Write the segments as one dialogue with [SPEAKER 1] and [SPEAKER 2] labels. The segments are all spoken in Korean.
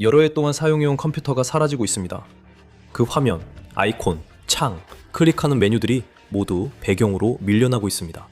[SPEAKER 1] 여러 해 동안 사용해온 컴퓨터가 사라지고 있습니다. 그 화면, 아이콘, 창, 클릭하는 메뉴들이 모두 배경으로 밀려나고 있습니다.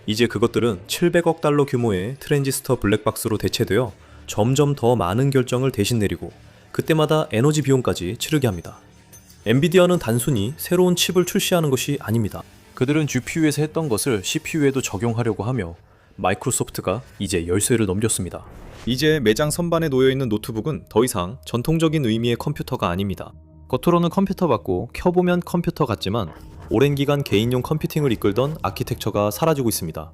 [SPEAKER 1] 이제 그것들은 700억 달러 규모의 트랜지스터 블랙박스로 대체되어 점점 더 많은 결정을 대신 내리고 그때마다 에너지 비용까지 치르게 합니다. 엔비디아는 단순히 새로운 칩을 출시하는 것이 아닙니다. 그들은 GPU에서 했던 것을 CPU에도 적용하려고 하며 마이크로소프트가 이제 열쇠를 넘겼습니다. 이제 매장 선반에 놓여있는 노트북은 더 이상 전통적인 의미의 컴퓨터가 아닙니다. 겉으로는 컴퓨터 같고 켜보면 컴퓨터 같지만 오랜 기간 개인용 컴퓨팅을 이끌던 아키텍처가 사라지고 있습니다.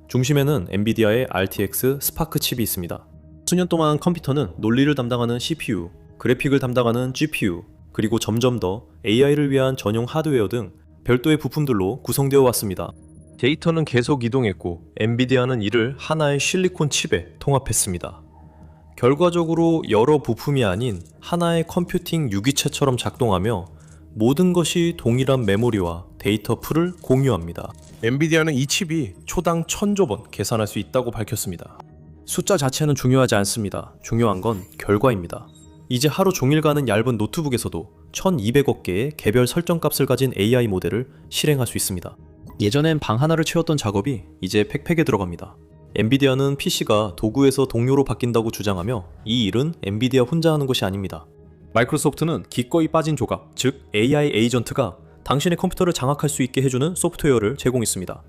[SPEAKER 1] 중심에는 엔비디아의 RTX 스파크 칩이 있습니다. 수년 동안 컴퓨터는 논리를 담당하는 CPU, 그래픽을 담당하는 GPU, 그리고 점점 더 AI를 위한 전용 하드웨어 등 별도의 부품들로 구성되어 왔습니다. 데이터는 계속 이동했고 엔비디아는 이를 하나의 실리콘 칩에 통합했습니다. 결과적으로 여러 부품이 아닌 하나의 컴퓨팅 유기체처럼 작동하며 모든 것이 동일한 메모리와 데이터 풀을 공유합니다. 엔비디아는 이 칩이 초당 1000조 번 계산할 수 있다고 밝혔습니다. 숫자 자체는 중요하지 않습니다. 중요한 건 결과입니다. 이제 하루 종일 가는 얇은 노트북에서도 1200억 개의 개별 설정값을 가진 AI 모델을 실행할 수 있습니다. 예전엔 방 하나를 채웠던 작업이 이제 팩팩에 들어갑니다. 엔비디아는 PC가 도구에서 동료로 바뀐다고 주장하며 이 일은 엔비디아 혼자 하는 것이 아닙니다. 마이크로소프트는 기꺼이 빠진 조각, 즉 AI 에이전트가 당신의 컴퓨터를 장악할 수 있게 해주는 소프트웨어를 제공했습니다.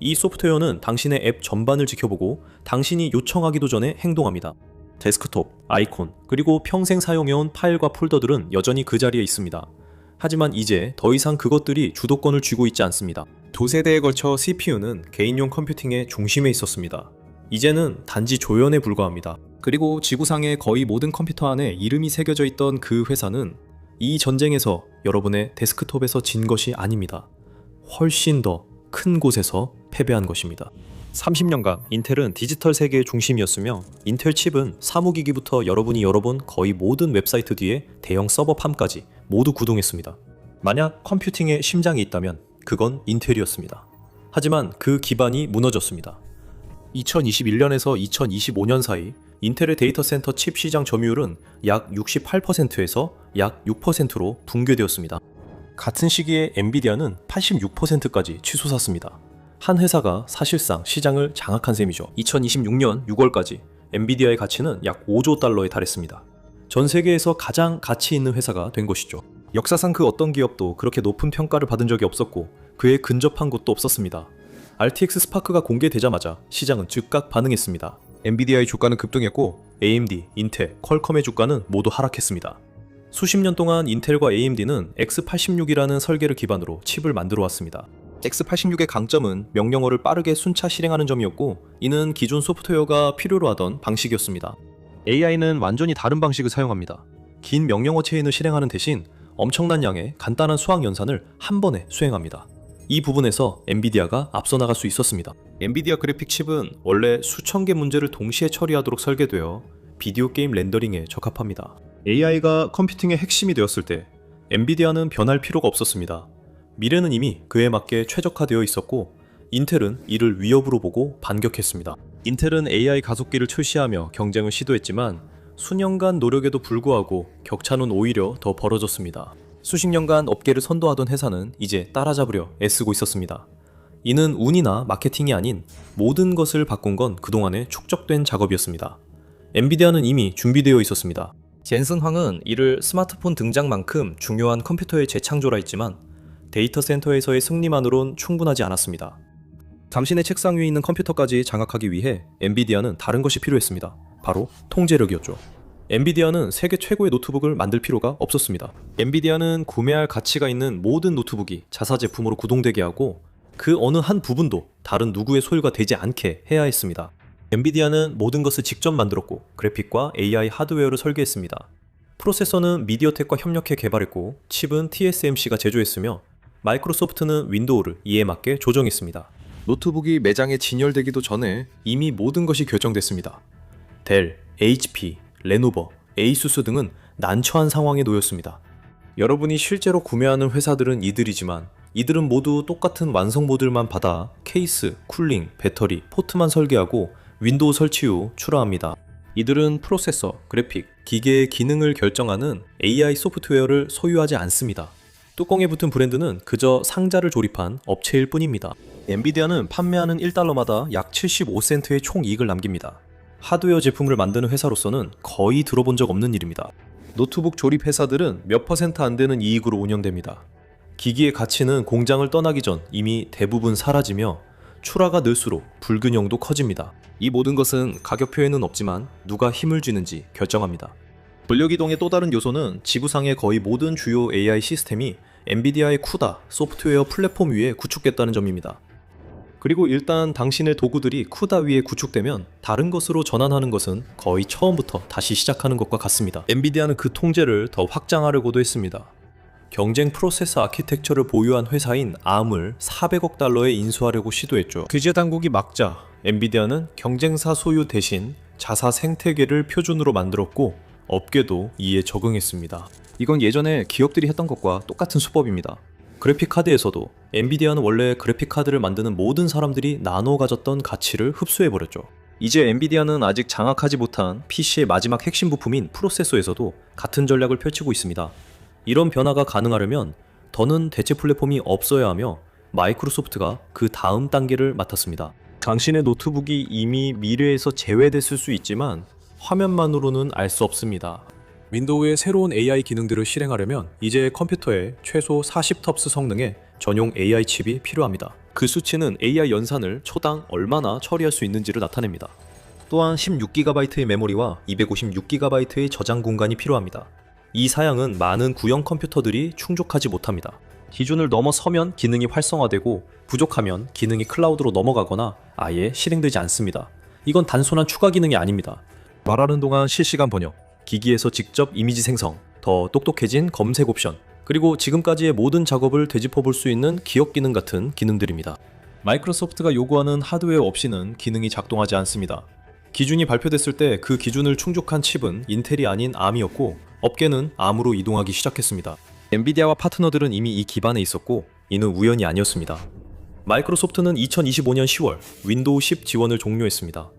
[SPEAKER 1] 이 소프트웨어는 당신의 앱 전반을 지켜보고 당신이 요청하기도 전에 행동합니다. 데스크톱, 아이콘, 그리고 평생 사용해온 파일과 폴더들은 여전히 그 자리에 있습니다. 하지만 이제 더 이상 그것들이 주도권을 쥐고 있지 않습니다. 두세대에 걸쳐 CPU는 개인용 컴퓨팅의 중심에 있었습니다. 이제는 단지 조연에 불과합니다. 그리고 지구상의 거의 모든 컴퓨터 안에 이름이 새겨져 있던 그 회사는 이 전쟁에서 여러분의 데스크톱에서 진 것이 아닙니다. 훨씬 더 큰 곳에서 패배한 것입니다. 30년간 인텔은 디지털 세계의 중심이었으며 인텔 칩은 사무기기부터 여러분이 열어본 거의 모든 웹사이트 뒤에 대형 서버팜까지 모두 구동했습니다. 만약 컴퓨팅의 심장이 있다면 그건 인텔이었습니다. 하지만 그 기반이 무너졌습니다. 2021년에서 2025년 사이 인텔의 데이터 센터 칩 시장 점유율은 약 68%에서 약 6%로 붕괴되었습니다. 같은 시기에 엔비디아는 86%까지 치솟았습니다. 한 회사가 사실상 시장을 장악한 셈이죠. 2026년 6월까지 엔비디아의 가치는 약 5조 달러에 달했습니다. 전 세계에서 가장 가치 있는 회사가 된 것이죠. 역사상 그 어떤 기업도 그렇게 높은 평가를 받은 적이 없었고 그에 근접한 곳도 없었습니다. RTX 스파크가 공개되자마자 시장은 즉각 반응했습니다. 엔비디아의 주가는 급등했고 AMD, 인텔, 퀄컴의 주가는 모두 하락했습니다. 수십 년 동안 인텔과 AMD는 X86이라는 설계를 기반으로 칩을 만들어 왔습니다. X86의 강점은 명령어를 빠르게 순차 실행하는 점이었고 이는 기존 소프트웨어가 필요로 하던 방식이었습니다. AI는 완전히 다른 방식을 사용합니다. 긴 명령어 체인을 실행하는 대신 엄청난 양의 간단한 수학 연산을 한 번에 수행합니다. 이 부분에서 엔비디아가 앞서 나갈 수 있었습니다. 엔비디아 그래픽 칩은 원래 수천 개 문제를 동시에 처리하도록 설계되어 비디오 게임 렌더링에 적합합니다. AI가 컴퓨팅의 핵심이 되었을 때 엔비디아는 변할 필요가 없었습니다. 미래는 이미 그에 맞게 최적화되어 있었고 인텔은 이를 위협으로 보고 반격했습니다. 인텔은 AI 가속기를 출시하며 경쟁을 시도했지만 수년간 노력에도 불구하고 격차는 오히려 더 벌어졌습니다. 수십 년간 업계를 선도하던 회사는 이제 따라잡으려 애쓰고 있었습니다. 이는 운이나 마케팅이 아닌 모든 것을 바꾼 건 그동안에 축적된 작업이었습니다. 엔비디아는 이미 준비되어 있었습니다. 젠슨 황은 이를 스마트폰 등장만큼 중요한 컴퓨터의 재창조라 했지만 데이터 센터에서의 승리만으론 충분하지 않았습니다. 당신의 책상 위에 있는 컴퓨터까지 장악하기 위해 엔비디아는 다른 것이 필요했습니다. 바로 통제력이었죠. 엔비디아는 세계 최고의 노트북을 만들 필요가 없었습니다. 엔비디아는 구매할 가치가 있는 모든 노트북이 자사 제품으로 구동되게 하고 그 어느 한 부분도 다른 누구의 소유가 되지 않게 해야 했습니다. 엔비디아는 모든 것을 직접 만들었고 그래픽과 AI 하드웨어를 설계했습니다. 프로세서는 미디어텍과 협력해 개발했고 칩은 TSMC가 제조했으며 마이크로소프트는 윈도우를 이에 맞게 조정했습니다. 노트북이 매장에 진열되기도 전에 이미 모든 것이 결정됐습니다. 델, HP, 레노버, 에이수스 등은 난처한 상황에 놓였습니다. 여러분이 실제로 구매하는 회사들은 이들이지만 이들은 모두 똑같은 완성 모듈만 받아 케이스, 쿨링, 배터리, 포트만 설계하고 윈도우 설치 후 출하합니다. 이들은 프로세서, 그래픽, 기계의 기능을 결정하는 AI 소프트웨어를 소유하지 않습니다. 뚜껑에 붙은 브랜드는 그저 상자를 조립한 업체일 뿐입니다. 엔비디아는 판매하는 1달러마다 약 75센트의 총이익을 남깁니다. 하드웨어 제품을 만드는 회사로서는 거의 들어본 적 없는 일입니다. 노트북 조립 회사들은 몇 퍼센트 안 되는 이익으로 운영됩니다. 기기의 가치는 공장을 떠나기 전 이미 대부분 사라지며 출하가 늘수록 불균형도 커집니다. 이 모든 것은 가격표에는 없지만 누가 힘을 쥐는지 결정합니다. 권력이동의 또 다른 요소는 지구상의 거의 모든 주요 AI 시스템이 엔비디아의 쿠다 소프트웨어 플랫폼 위에 구축됐다는 점입니다. 그리고 일단 당신의 도구들이 쿠다 위에 구축되면 다른 것으로 전환하는 것은 거의 처음부터 다시 시작하는 것과 같습니다. 엔비디아는 그 통제를 더 확장하려고도 했습니다. 경쟁 프로세서 아키텍처를 보유한 회사인 ARM을 400억 달러에 인수하려고 시도했죠. 규제 당국이 막자 엔비디아는 경쟁사 소유 대신 자사 생태계를 표준으로 만들었고 업계도 이에 적응했습니다. 이건 예전에 기업들이 했던 것과 똑같은 수법입니다. 그래픽카드에서도 엔비디아는 원래 그래픽카드를 만드는 모든 사람들이 나눠 가졌던 가치를 흡수해버렸죠. 이제 엔비디아는 아직 장악하지 못한 PC의 마지막 핵심 부품인 프로세서에서도 같은 전략을 펼치고 있습니다. 이런 변화가 가능하려면 더는 대체 플랫폼이 없어야 하며 마이크로소프트가 그 다음 단계를 맡았습니다. 당신의 노트북이 이미 미래에서 제외됐을 수 있지만 화면만으로는 알 수 없습니다. 윈도우의 새로운 AI 기능들을 실행하려면 이제 컴퓨터에 최소 40텁스 성능의 전용 AI 칩이 필요합니다. 그 수치는 AI 연산을 초당 얼마나 처리할 수 있는지를 나타냅니다. 또한 16GB의 메모리와 256GB의 저장 공간이 필요합니다. 이 사양은 많은 구형 컴퓨터들이 충족하지 못합니다. 기준을 넘어서면 기능이 활성화되고 부족하면 기능이 클라우드로 넘어가거나 아예 실행되지 않습니다. 이건 단순한 추가 기능이 아닙니다. 말하는 동안 실시간 번역, 기기에서 직접 이미지 생성, 더 똑똑해진 검색 옵션, 그리고 지금까지의 모든 작업을 되짚어 볼 수 있는 기억 기능 같은 기능들입니다. 마이크로소프트가 요구하는 하드웨어 없이는 기능이 작동하지 않습니다. 기준이 발표됐을 때 그 기준을 충족한 칩은 인텔이 아닌 ARM이었고 업계는 ARM으로 이동하기 시작했습니다. 엔비디아와 파트너들은 이미 이 기반에 있었고 이는 우연이 아니었습니다. 마이크로소프트는 2025년 10월 윈도우 10 지원을 종료했습니다.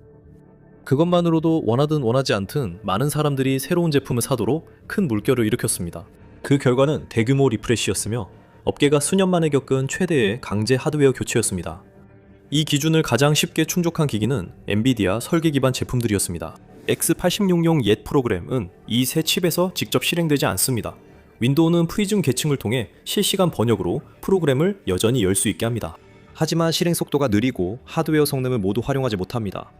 [SPEAKER 1] 그것만으로도 원하든 원하지 않든 많은 사람들이 새로운 제품을 사도록 큰 물결을 일으켰습니다. 그 결과는 대규모 리프레시였으며 업계가 수년 만에 겪은 최대의 강제 하드웨어 교체였습니다. 이 기준을 가장 쉽게 충족한 기기는 엔비디아 설계 기반 제품들이었습니다. X86용 옛 프로그램은 이 새 칩에서 직접 실행되지 않습니다. 윈도우는 프리즘 계층을 통해 실시간 번역으로 프로그램을 여전히 열 수 있게 합니다. 하지만 실행 속도가 느리고 하드웨어 성능을 모두 활용하지 못합니다.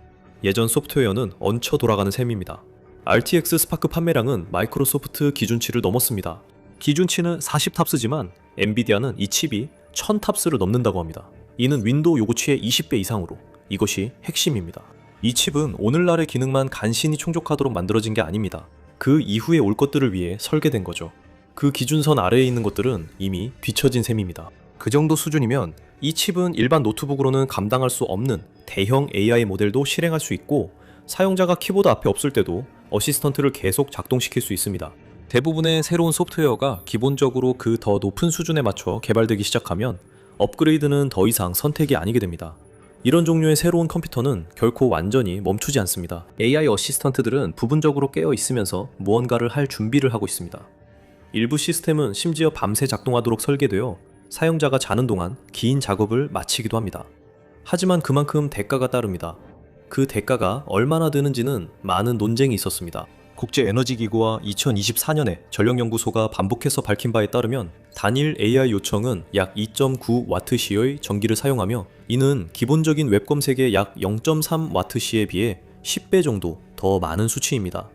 [SPEAKER 1] 예전 소프트웨어는 얹혀 돌아가는 셈입니다. RTX 스파크 판매량은 마이크로소프트 기준치를 넘었습니다. 기준치는 40탑스지만 엔비디아는 이 칩이 1000탑스를 넘는다고 합니다. 이는 윈도우 요구치의 20배 이상으로 이것이 핵심입니다. 이 칩은 오늘날의 기능만 간신히 충족하도록 만들어진 게 아닙니다. 그 이후에 올 것들을 위해 설계된 거죠. 그 기준선 아래에 있는 것들은 이미 뒤처진 셈입니다. 그 정도 수준이면 이 칩은 일반 노트북으로는 감당할 수 없는 대형 AI 모델도 실행할 수 있고 사용자가 키보드 앞에 없을 때도 어시스턴트를 계속 작동시킬 수 있습니다. 대부분의 새로운 소프트웨어가 기본적으로 그 더 높은 수준에 맞춰 개발되기 시작하면 업그레이드는 더 이상 선택이 아니게 됩니다. 이런 종류의 새로운 컴퓨터는 결코 완전히 멈추지 않습니다. AI 어시스턴트들은 부분적으로 깨어 있으면서 무언가를 할 준비를 하고 있습니다. 일부 시스템은 심지어 밤새 작동하도록 설계되어 사용자가 자는 동안 긴 작업을 마치기도 합니다. 하지만 그만큼 대가가 따릅니다. 그 대가가 얼마나 드는지는 많은 논쟁이 있었습니다. 국제에너지기구와 2024년에 전력연구소가 반복해서 밝힌 바에 따르면 단일 AI 요청은 약 2.9W시의 전기를 사용하며 이는 기본적인 웹 검색의 약 0.3W시에 비해 10배 정도 더 많은 수치입니다.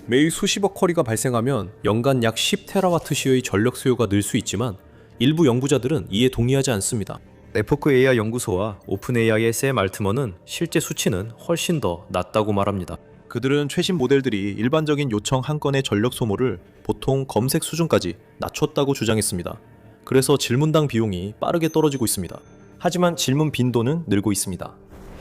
[SPEAKER 1] 매일 수십억 쿼리가 발생하면 연간 약 10TW시의 전력 수요가 늘 수 있지만 일부 연구자들은 이에 동의하지 않습니다. 네트워크 AI 연구소와 오픈 AI의 샘 알트먼은 실제 수치는 훨씬 더 낮다고 말합니다. 그들은 최신 모델들이 일반적인 요청 한 건의 전력 소모를 보통 검색 수준까지 낮췄다고 주장했습니다. 그래서 질문당 비용이 빠르게 떨어지고 있습니다. 하지만 질문 빈도는 늘고 있습니다.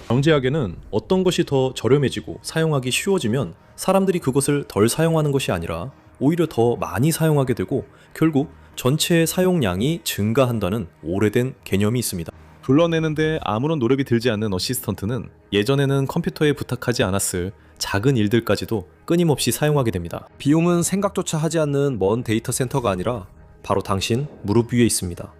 [SPEAKER 1] 경제학에는 어떤 것이 더 저렴해지고 사용하기 쉬워지면 사람들이 그것을 덜 사용하는 것이 아니라 오히려 더 많이 사용하게 되고 결국 전체의 사용량이 증가한다는 오래된 개념이 있습니다. 불러내는데 아무런 노력이 들지 않는 어시스턴트는 예전에는 컴퓨터에 부탁하지 않았을 작은 일들까지도 끊임없이 사용하게 됩니다. 비움은 생각조차 하지 않는 먼 데이터 센터가 아니라 바로 당신 무릎 위에 있습니다.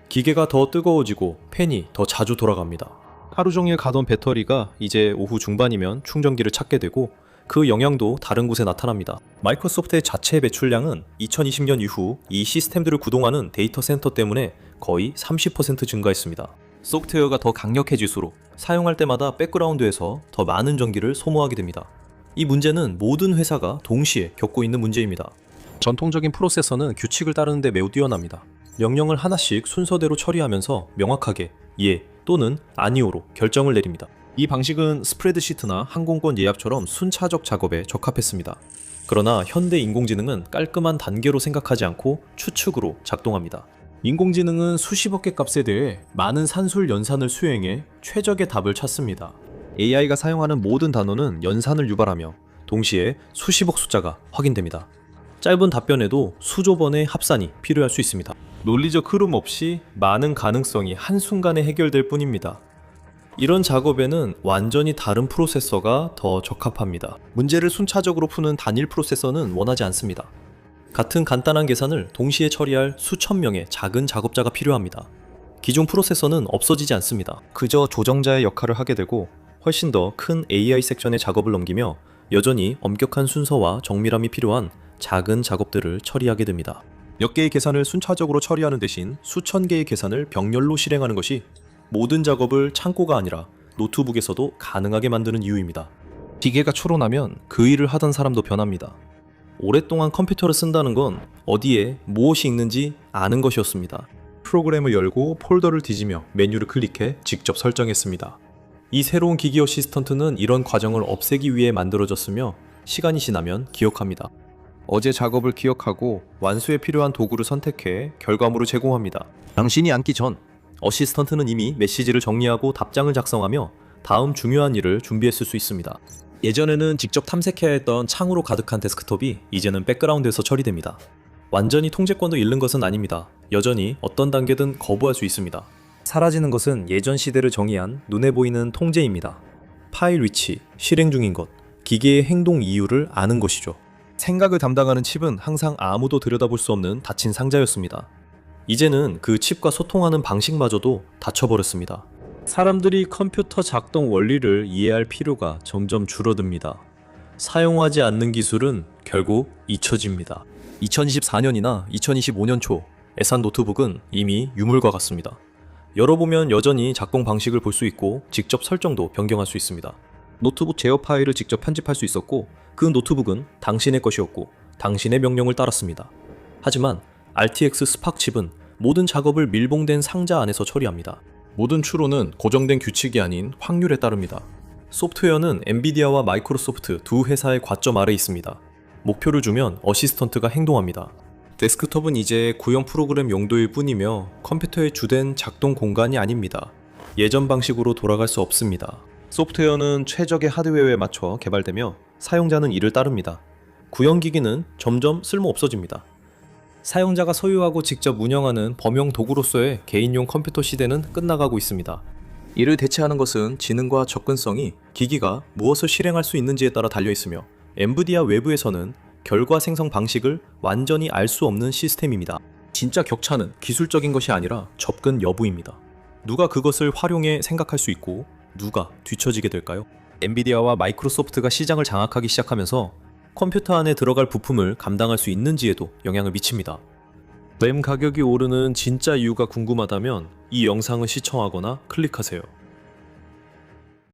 [SPEAKER 1] 기계가 더 뜨거워지고 팬이 더 자주 돌아갑니다. 하루 종일 가던 배터리가 이제 오후 중반이면 충전기를 찾게 되고 그 영향도 다른 곳에 나타납니다. 마이크로소프트의 자체 매출량은 2020년 이후 이 시스템들을 구동하는 데이터 센터 때문에 거의 30% 증가했습니다. 소프트웨어가 더 강력해질수록 사용할 때마다 백그라운드에서 더 많은 전기를 소모하게 됩니다. 이 문제는 모든 회사가 동시에 겪고 있는 문제입니다. 전통적인 프로세서는 규칙을 따르는 데 매우 뛰어납니다. 명령을 하나씩 순서대로 처리하면서 명확하게 예 또는 아니오로 결정을 내립니다. 이 방식은 스프레드시트나 항공권 예약처럼 순차적 작업에 적합했습니다. 그러나 현대 인공지능은 깔끔한 단계로 생각하지 않고 추측으로 작동합니다. 인공지능은 수십억 개 값에 대해 많은 산술 연산을 수행해 최적의 답을 찾습니다. AI가 사용하는 모든 단어는 연산을 유발하며 동시에 수십억 숫자가 확인됩니다. 짧은 답변에도 수조 번의 합산이 필요할 수 있습니다. 논리적 흐름 없이 많은 가능성이 한순간에 해결될 뿐입니다. 이런 작업에는 완전히 다른 프로세서가 더 적합합니다. 문제를 순차적으로 푸는 단일 프로세서는 원하지 않습니다. 같은 간단한 계산을 동시에 처리할 수천 명의 작은 작업자가 필요합니다. 기존 프로세서는 없어지지 않습니다. 그저 조정자의 역할을 하게 되고 훨씬 더 큰 AI 섹션의 작업을 넘기며 여전히 엄격한 순서와 정밀함이 필요한 작은 작업들을 처리하게 됩니다. 몇 개의 계산을 순차적으로 처리하는 대신 수천 개의 계산을 병렬로 실행하는 것이 모든 작업을 창고가 아니라 노트북에서도 가능하게 만드는 이유입니다. 기계가 초론하면 그 일을 하던 사람도 변합니다. 오랫동안 컴퓨터를 쓴다는 건 어디에 무엇이 있는지 아는 것이었습니다. 프로그램을 열고 폴더를 뒤지며 메뉴를 클릭해 직접 설정했습니다. 이 새로운 기기 어시스턴트는 이런 과정을 없애기 위해 만들어졌으며 시간이 지나면 기억합니다. 어제 작업을 기억하고 완수에 필요한 도구를 선택해 결과물을 제공합니다. 당신이 앉기 전 어시스턴트는 이미 메시지를 정리하고 답장을 작성하며 다음 중요한 일을 준비했을 수 있습니다. 예전에는 직접 탐색해야 했던 창으로 가득한 데스크톱이 이제는 백그라운드에서 처리됩니다. 완전히 통제권을 잃는 것은 아닙니다. 여전히 어떤 단계든 거부할 수 있습니다. 사라지는 것은 예전 시대를 정의한 눈에 보이는 통제입니다. 파일 위치, 실행 중인 것, 기계의 행동 이유를 아는 것이죠. 생각을 담당하는 칩은 항상 아무도 들여다볼 수 없는 닫힌 상자였습니다. 이제는 그 칩과 소통하는 방식마저도 닫혀버렸습니다. 사람들이 컴퓨터 작동 원리를 이해할 필요가 점점 줄어듭니다. 사용하지 않는 기술은 결국 잊혀집니다. 2024년이나 2025년 초 애산 노트북은 이미 유물과 같습니다. 열어보면 여전히 작동 방식을 볼 수 있고 직접 설정도 변경할 수 있습니다. 노트북 제어 파일을 직접 편집할 수 있었고 그 노트북은 당신의 것이었고 당신의 명령을 따랐습니다. 하지만 RTX 스팍 칩은 모든 작업을 밀봉된 상자 안에서 처리합니다. 모든 추론은 고정된 규칙이 아닌 확률에 따릅니다. 소프트웨어는 엔비디아와 마이크로소프트 두 회사의 과점 아래 있습니다. 목표를 주면 어시스턴트가 행동합니다. 데스크톱은 이제 구형 프로그램 용도일 뿐이며 컴퓨터의 주된 작동 공간이 아닙니다. 예전 방식으로 돌아갈 수 없습니다. 소프트웨어는 최적의 하드웨어에 맞춰 개발되며 사용자는 이를 따릅니다. 구형기기는 점점 쓸모 없어집니다. 사용자가 소유하고 직접 운영하는 범용 도구로서의 개인용 컴퓨터 시대는 끝나가고 있습니다. 이를 대체하는 것은 지능과 접근성이 기기가 무엇을 실행할 수 있는지에 따라 달려있으며 엔비디아 외부에서는 결과 생성 방식을 완전히 알 수 없는 시스템입니다. 진짜 격차는 기술적인 것이 아니라 접근 여부입니다. 누가 그것을 활용해 생각할 수 있고 누가 뒤처지게 될까요? 엔비디아와 마이크로소프트가 시장을 장악하기 시작하면서 컴퓨터 안에 들어갈 부품을 감당할 수 있는지에도 영향을 미칩니다. 램 가격이 오르는 진짜 이유가 궁금하다면 이 영상을 시청하거나 클릭하세요.